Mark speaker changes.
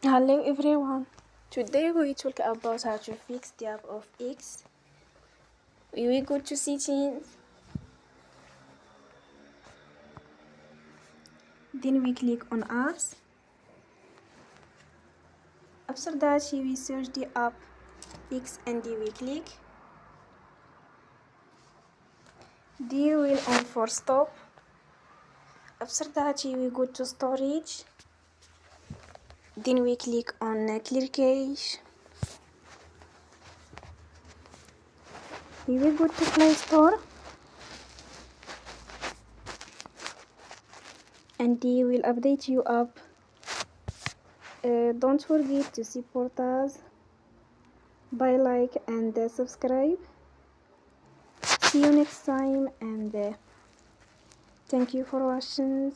Speaker 1: Hello everyone. Today we talk about how to fix the app of X. We will go to settings. Then we click on apps. After that we search the app X and we click. Then we'll on for stop. After that we go to storage. Then we click on clear cache. We will go to Play Store. And they will update you app. Don't forget to support us by like and subscribe. See you next time and thank you for watching.